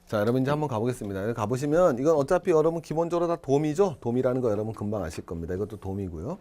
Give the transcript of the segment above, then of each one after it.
자, 여러분 이제 한번 가보겠습니다. 가보시면 이건 어차피 여러분 기본적으로 다 돔이죠. 돔이라는 거 여러분 금방 아실 겁니다. 이것도 돔이고요.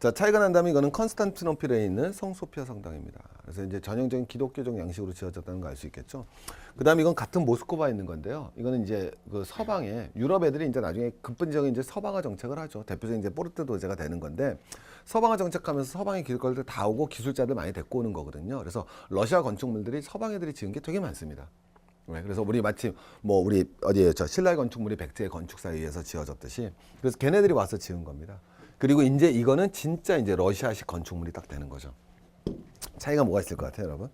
자, 차이가 난다면 이거는 컨스탄티노플에 있는 성소피아 성당입니다. 그래서 이제 전형적인 기독교적 양식으로 지어졌다는 거 알 수 있겠죠. 그다음에 이건 같은 모스크바에 있는 건데요. 이거는 이제 그 서방에 유럽 애들이 이제 나중에 급분적인 이제 서방화 정책을 하죠. 대표적인 이제 포르투 도제가 되는 건데 서방화 정책하면서 서방의 기술가들 다 오고 기술자들 많이 데리고 오는 거거든요. 그래서 러시아 건축물들이 서방 애들이 지은 게 되게 많습니다. 네, 그래서 우리 마침 뭐 우리 어디에 저 신라의 건축물이 백제의 건축사에 의해서 지어졌듯이 그래서 걔네들이 와서 지은 겁니다. 그리고 이제 이거는 진짜 이제 러시아식 건축물이 딱 되는 거죠. 차이가 뭐가 있을 것 같아요, 여러분?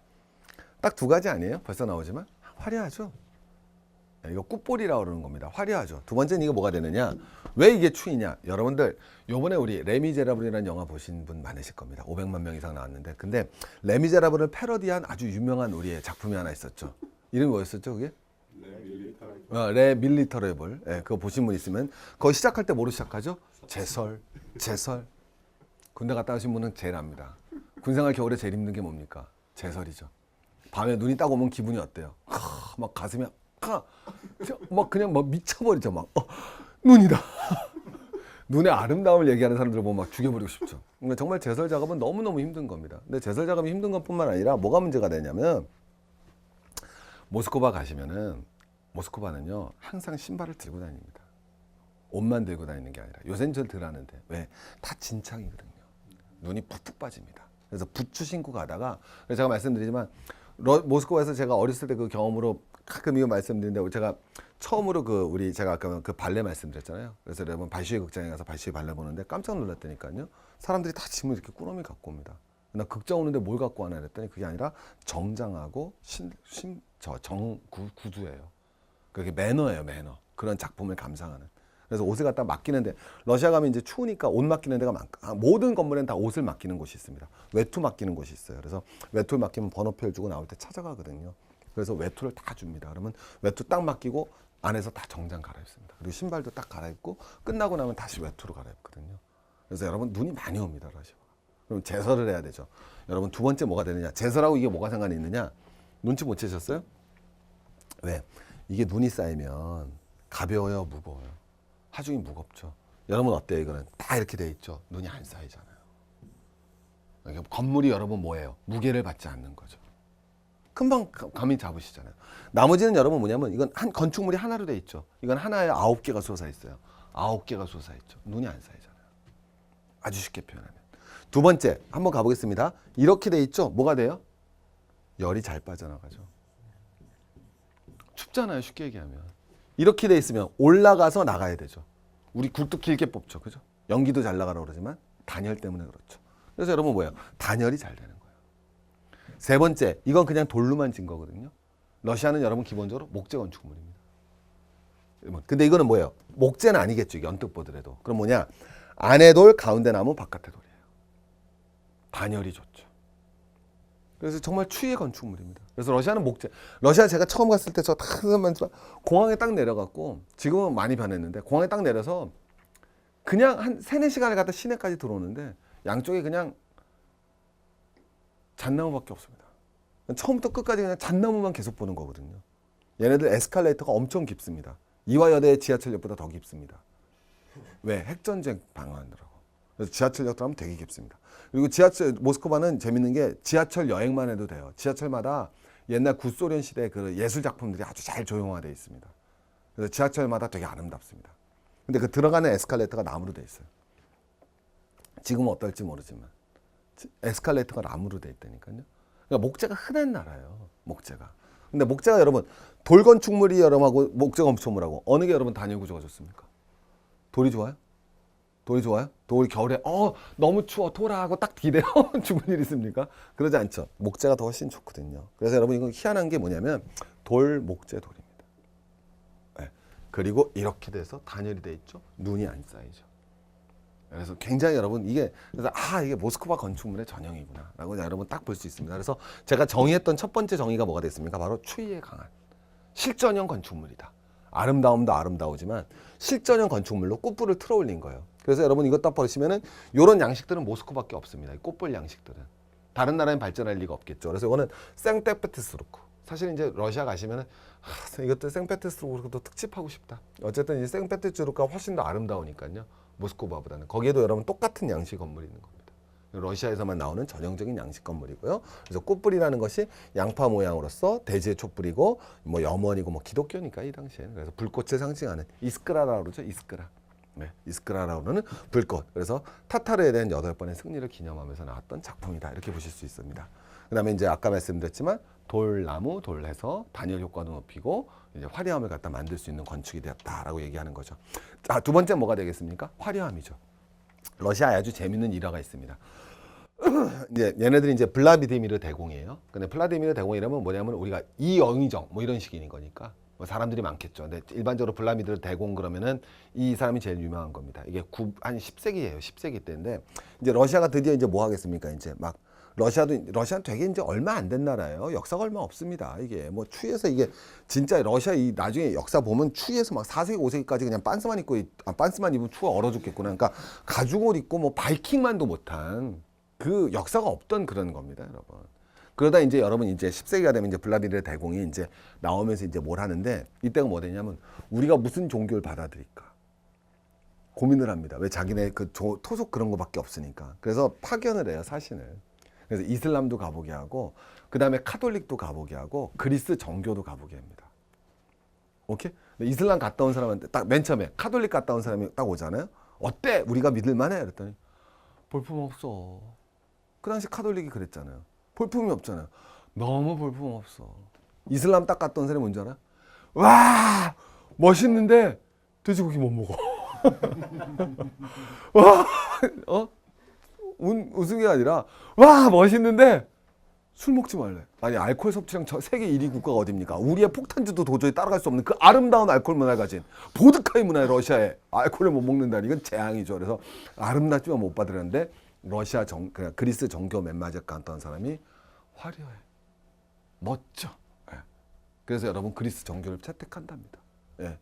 딱 두 가지 아니에요? 벌써 나오지만 화려하죠. 이거 굿볼이라고 그러는 겁니다. 화려하죠. 두 번째는 이거 뭐가 되느냐? 왜 이게 추이냐? 여러분들 요번에 우리 레미제라블이라는 영화 보신 분 많으실 겁니다. 500만 명 이상 나왔는데 근데 레미제라블을 패러디한 아주 유명한 우리의 작품이 하나 있었죠. 이름이 뭐였었죠, 그게? 레 밀리터레블. 예, 그거 보신 분 있으면 거기 시작할 때 뭐로 시작하죠? 제설. 군대 갔다 오신 분은 제일 압니다. 군생활 겨울에 제일 힘든 게 뭡니까? 제설이죠. 밤에 눈이 딱 오면 기분이 어때요? 막 가슴이 막 그냥 막 미쳐버리죠. 막 눈이다. 눈의 아름다움을 얘기하는 사람들을 보면 막 죽여버리고 싶죠. 그러니까 정말 제설 작업은 너무너무 힘든 겁니다. 근데 제설 작업이 힘든 것뿐만 아니라 뭐가 문제가 되냐면 모스크바 가시면은 모스크바는요 항상 신발을 들고 다닙니다. 옷만 들고 다니는 게 아니라 요새는 좀 덜 하는데 왜? 다 진창이거든요. 눈이 푹푹 빠집니다. 그래서 부츠 신고 가다가 그래서 제가 말씀드리지만 모스크바에서 제가 어렸을 때 그 경험으로 가끔 이거 말씀드리는데 제가 처음으로 그 우리 제가 아까 그 발레 말씀드렸잖아요. 그래서 여러분 발시의 극장에 가서 발시의 발레 보는데 깜짝 놀랐다니까요. 사람들이 다 짐을 이렇게 꾸러미 갖고 옵니다. 나 극장 오는데 뭘 갖고 와나 그랬더니 그게 아니라 정장하고 구두예요. 그게 매너예요, 매너. 그런 작품을 감상하는. 그래서 옷을 갖다 맡기는데 러시아 가면 이제 추우니까 옷 맡기는 데가 모든 건물엔 다 옷을 맡기는 곳이 있습니다. 외투 맡기는 곳이 있어요. 그래서 외투를 맡기면 번호표를 주고 나올 때 찾아가거든요. 그래서 외투를 다 줍니다. 그러면 외투 딱 맡기고 안에서 다 정장 갈아입습니다. 그리고 신발도 딱 갈아입고 끝나고 나면 다시 외투로 갈아입거든요. 그래서 여러분 눈이 많이 옵니다, 러시아. 그럼 제설을 해야 되죠. 여러분 두 번째 뭐가 되느냐? 제설하고 이게 뭐가 상관이 있느냐? 눈치 못 채셨어요? 왜? 이게 눈이 쌓이면 가벼워요, 무거워요? 하중이 무겁죠. 여러분 어때요? 이거는 다 이렇게 돼 있죠. 눈이 안 쌓이잖아요. 그러니까 건물이 여러분 뭐예요? 무게를 받지 않는 거죠. 금방 감이 잡으시잖아요. 나머지는 여러분 뭐냐면 이건 한 건축물이 하나로 돼 있죠. 이건 하나에 9개가 솟아 있어요. 9개가 솟아 있죠. 눈이 안 쌓이잖아요. 아주 쉽게 표현하면. 두 번째 한번 가보겠습니다. 이렇게 돼 있죠. 뭐가 돼요? 열이 잘 빠져나가죠. 춥잖아요. 쉽게 얘기하면. 이렇게 돼 있으면 올라가서 나가야 되죠. 우리 굴뚝 길게 뽑죠. 그죠? 연기도 잘 나가라고 그러지만 단열 때문에 그렇죠. 그래서 여러분 뭐예요? 단열이 잘 되는 거예요. 세 번째, 이건 그냥 돌로만 진 거거든요. 러시아는 여러분 기본적으로 목재 건축물입니다. 근데 이거는 뭐예요? 목재는 아니겠죠. 언뜻 보더라도. 그럼 뭐냐? 안에 돌, 가운데 나무, 바깥에 돌이에요. 단열이 좋죠. 그래서 정말 추위의 건축물입니다. 그래서 러시아는 목재. 러시아 제가 처음 갔을 때 저 공항에 딱 내려갔고 지금은 많이 변했는데 공항에 딱 내려서 그냥 한 3, 4시간을 갔다 시내까지 들어오는데 양쪽에 그냥 잣나무밖에 없습니다. 처음부터 끝까지 그냥 잣나무만 계속 보는 거거든요. 얘네들 에스컬레이터가 엄청 깊습니다. 이화여대 지하철역보다 더 깊습니다. 왜? 핵전쟁 방어하느라고. 그래서 지하철역도 하면 되게 깊습니다. 그리고 지하철 모스크바는 재밌는 게 지하철 여행만 해도 돼요. 지하철마다 옛날 구소련 시대 그 예술 작품들이 아주 잘 조형화되어 있습니다. 그래서 지하철마다 되게 아름답습니다. 근데 그 들어가는 에스컬레이터가 나무로 되어 있어요. 지금은 어떨지 모르지만 에스컬레이터가 나무로 되어 있다니까요. 그러니까 목재가 흔한 나라예요. 목재가. 근데 목재가 여러분 돌 건축물이 여러분하고 목재 건축물하고 어느 게 여러분 단열 구조가 좋습니까? 돌이 좋아요? 돌이 좋아요? 돌 겨울에 너무 추워 돌아하고 딱 기대요. 죽은 일 있습니까? 그러지 않죠. 목재가 더 훨씬 좋거든요. 그래서 여러분 이거 희한한 게 뭐냐면 돌, 목재, 돌입니다. 네. 그리고 이렇게 돼서 단열이 돼 있죠. 눈이 안 쌓이죠. 그래서 굉장히 여러분 이게 이게 모스크바 건축물의 전형이구나라고 여러분 딱 볼 수 있습니다. 그래서 제가 정의했던 첫 번째 정의가 뭐가 됐습니까? 바로 추이에 강한 실전형 건축물이다. 아름다움도 아름다우지만 실전형 건축물로 꽃불을 틀어올린 거예요. 그래서 여러분 이것 딱 보시면은 이런 양식들은 모스크바밖에 없습니다. 이 꽃불 양식들은 다른 나라엔 발전할 리가 없겠죠. 그래서 이거는 생페테르부르크. 사실 이제 러시아 가시면은 이것도 생페테르부르크도 특집하고 싶다. 어쨌든 이 생페테르부르크가 훨씬 더 아름다우니까요. 모스크바보다는. 거기에도 여러분 똑같은 양식 건물이 있는 겁니다. 러시아에서만 나오는 전형적인 양식 건물이고요. 그래서 꽃불이라는 것이 양파 모양으로서 대지의 촛불이고 뭐 염원이고 뭐 기독교니까 이 당시에는. 그래서 불꽃을 상징하는 이스크라라고 그러죠. 이스크라. 네, 이스크라라고 하는 불꽃. 그래서 타타르에 대한 8번의 승리를 기념하면서 나왔던 작품이다. 이렇게 보실 수 있습니다. 그다음에 이제 아까 말씀드렸지만 돌나무, 돌해서 단열 효과도 높이고 이제 화려함을 갖다 만들 수 있는 건축이 되었다라고 얘기하는 거죠. 자, 두 번째 뭐가 되겠습니까? 화려함이죠. 러시아에 아주 재밌는 일화가 있습니다. 이제 얘네들이 이제 블라디미르 대공이에요. 근데 블라디미르 대공이라면 뭐냐면 우리가 이영의정 뭐 이런 식인 거니까 뭐 사람들이 많겠죠. 근데 일반적으로 블라디미르 대공 그러면은 이 사람이 제일 유명한 겁니다. 이게 한 10세기예요. 10세기 때인데 이제 러시아가 드디어 이제 뭐 하겠습니까? 이제 막 러시아는 되게 이제 얼마 안 된 나라예요. 역사가 얼마 없습니다. 이게 뭐 추위에서 이게 진짜 러시아 이 나중에 역사 보면 추위에서 막 4세기 5세기까지 그냥 빤스만 입고 빤스만 입으면 추워 얼어 죽겠구나. 그러니까 가죽옷 입고 뭐 바이킹만도 못한 그 역사가 없던 그런 겁니다, 여러분. 그러다 이제 여러분 이제 10세기가 되면 이제 블라디미르 대공이 이제 나오면서 이제 뭘 하는데 이때가 뭐 되냐면 우리가 무슨 종교를 받아들일까 고민을 합니다. 왜 자기네 그 토속 그런 거밖에 없으니까. 그래서 파견을 해요, 사신을. 그래서 이슬람도 가보게 하고 그 다음에 카톨릭도 가보게 하고 그리스 정교도 가보게 합니다. 오케이? 이슬람 갔다 온 사람한테 딱 맨 처음에 카톨릭 갔다 온 사람이 딱 오잖아요. 어때? 우리가 믿을만해? 그랬더니 볼품 없어. 그 당시 카톨릭이 그랬잖아요. 볼품이 없잖아요. 너무 볼품 없어. 이슬람 딱 갔다 온 사람이 뭔지 알아? 와 멋있는데 돼지고기 못 먹어. 와 웃음이 아니라 와 멋있는데 술 먹지 말래. 아니 알코올 섭취량 세계 1위 국가가 어딥니까? 우리의 폭탄주도 도저히 따라갈 수 없는 그 아름다운 알코올 문화를 가진 보드카의 문화에 러시아에 알코올을 못 먹는다는 이건 재앙이죠. 그래서 아름답지만 못 받으려는데 러시아 그리스 정교 맨마저 갔던 사람이 화려해, 멋져. 예. 그래서 여러분 그리스 정교를 채택한답니다. 예.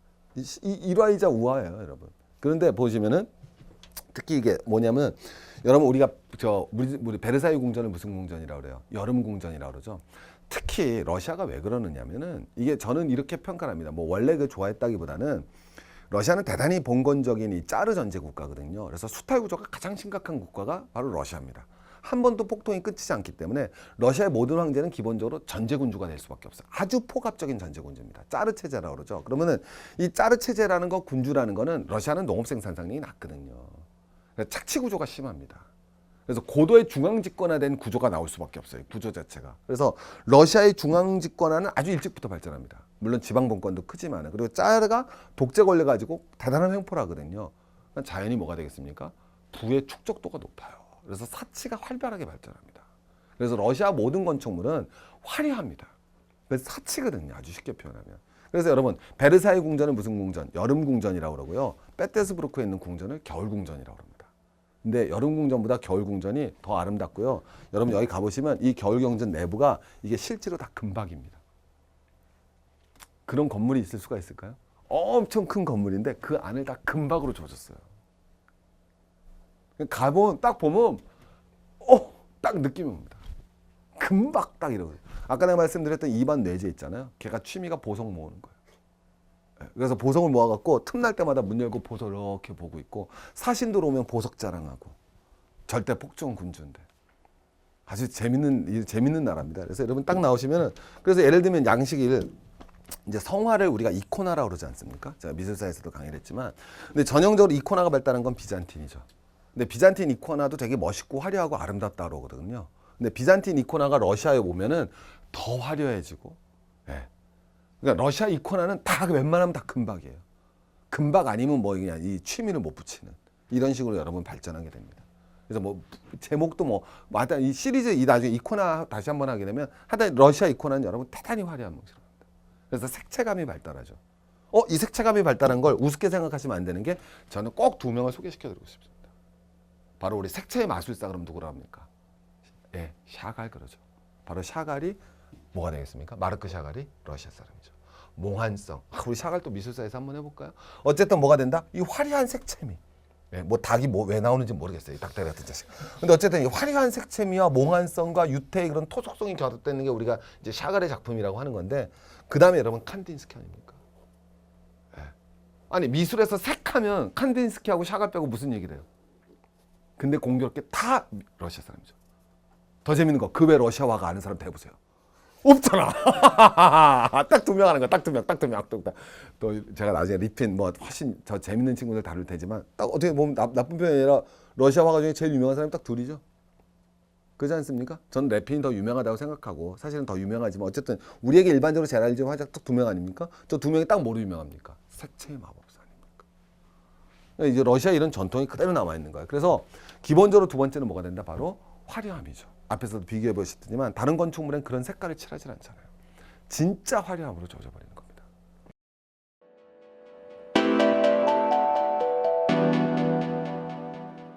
일화이자 우화예요, 여러분. 그런데 보시면은 특히 이게 뭐냐면 여러분 우리가 우리 베르사유 궁전을 무슨 궁전이라고 그래요? 여름 궁전이라고 그러죠. 특히 러시아가 왜 그러느냐면은 이게 저는 이렇게 평가를 합니다. 뭐 원래 그 좋아했다기보다는 러시아는 대단히 봉건적인 이 짜르 전제 국가거든요. 그래서 수탈 구조가 가장 심각한 국가가 바로 러시아입니다. 한 번도 폭동이 끊이지 않기 때문에 러시아의 모든 황제는 기본적으로 전제군주가 될 수밖에 없어요. 아주 포갑적인 전제군주입니다. 짜르 체제라고 그러죠. 그러면은 이 짜르 체제라는 거, 군주라는 거는 러시아는 농업 생산량이 낮거든요. 착취 구조가 심합니다. 그래서 고도의 중앙 집권화된 구조가 나올 수밖에 없어요. 구조 자체가. 그래서 러시아의 중앙 집권화는 아주 일찍부터 발전합니다. 물론 지방 본권도 크지만 그리고 짜르가 독재 걸려 가지고 대단한 횡포를 하거든요. 자연히 뭐가 되겠습니까? 부의 축적도가 높아요. 그래서 사치가 활발하게 발전합니다. 그래서 러시아 모든 건축물은 화려합니다. 그래서 사치거든요. 아주 쉽게 표현하면. 그래서 여러분 베르사유 궁전은 무슨 궁전? 여름 궁전이라고 그러고요. 페테스부르크에 있는 궁전을 겨울 궁전이라고 합니다. 근데 여름 궁전보다 겨울 궁전이 더 아름답고요. 여러분 여기 가보시면 이 겨울 궁전 내부가 이게 실제로 다 금박입니다. 그런 건물이 있을 수가 있을까요? 엄청 큰 건물인데 그 안을 다 금박으로 줘줬어요. 딱 보면 딱 느낌이 옵니다. 금박 딱 이러고. 아까 내가 말씀드렸던 이반 뇌제 있잖아요. 걔가 취미가 보석 모으는 거예요. 그래서 보석을 모아갖고 틈날 때마다 문 열고 보석 이렇게 보고 있고 사신들 오면 보석 자랑하고 절대 폭정 군주인데 아주 재밌는 나라입니다. 그래서 여러분 딱 나오시면은 그래서 예를 들면 양식일 이제 성화를 우리가 이코나라고 그러지 않습니까? 제가 미술사에서도 강의를 했지만 근데 전형적으로 이코나가 발달한 건 비잔틴이죠. 근데 비잔틴 이코나도 되게 멋있고 화려하고 아름답다고 그러거든요. 근데 비잔틴 이코나가 러시아에 오면은 더 화려해지고 예. 그러니까 러시아 이코나는 다 웬만하면 다 금박이에요. 금박 아니면 뭐 그냥 이 취미를 못 붙이는 이런 식으로 여러분 발전하게 됩니다. 그래서 뭐 제목도 뭐 하여튼 이 시리즈 이 나중에 이코나 다시 한번 하게 되면 하여튼 러시아 이코나는 여러분 대단히 화려한 모습입니다. 그래서 색채감이 발달하죠. 이 색채감이 발달한 걸 우습게 생각하시면 안 되는 게 저는 꼭 두 명을 소개시켜드리고 싶습니다. 바로 우리 색채의 마술사 그러면 누구라 합니까? 예, 샤갈 그러죠. 바로 샤갈이 뭐가 되겠습니까? 마르크 샤갈이 러시아 사람이죠. 몽환성. 우리 샤갈 또 미술사에서 한번 해볼까요? 어쨌든 뭐가 된다? 이 화려한 색채미. 예, 뭐 닭이 뭐 왜 나오는지 모르겠어요. 이 닭다리 같은 자식. 근데 어쨌든 이 화려한 색채미와 몽환성과 유태의 그런 토속성이 결합되는 게 우리가 이제 샤갈의 작품이라고 하는 건데, 그 다음에 여러분 칸딘스키 아닙니까? 예. 아니 미술에서 색하면 칸딘스키하고 샤갈 빼고 무슨 얘기를 해요? 근데 공교롭게 다 러시아 사람이죠. 더 재밌는 거, 그 외 러시아화가 아는 사람 대보세요. 없잖아. 딱 두 명 하는 거, 딱 두 명. 또 제가 나중에 리핀 뭐 훨씬 저 재밌는 친구들 다룰 테지만 딱 어떻게 보면 나쁜 편이 아니라 러시아화가 중에 제일 유명한 사람이 딱 둘이죠. 그렇지 않습니까? 저는 래핀이 더 유명하다고 생각하고, 사실은 더 유명하지만 어쨌든 우리에게 일반적으로 잘 알지만 하자 딱 두 명 아닙니까? 저 두 명이 딱 뭐로 유명합니까? 색채의 마법사 아닙니까? 이제 러시아 이런 전통이 그대로 남아 있는 거예요. 그래서 기본적으로 두 번째는 뭐가 된다? 바로 화려함이죠. 앞에서도 비교해 보셨지만 다른 건축물엔 그런 색깔을 칠하지 않잖아요. 진짜 화려함으로 조져버리는 겁니다.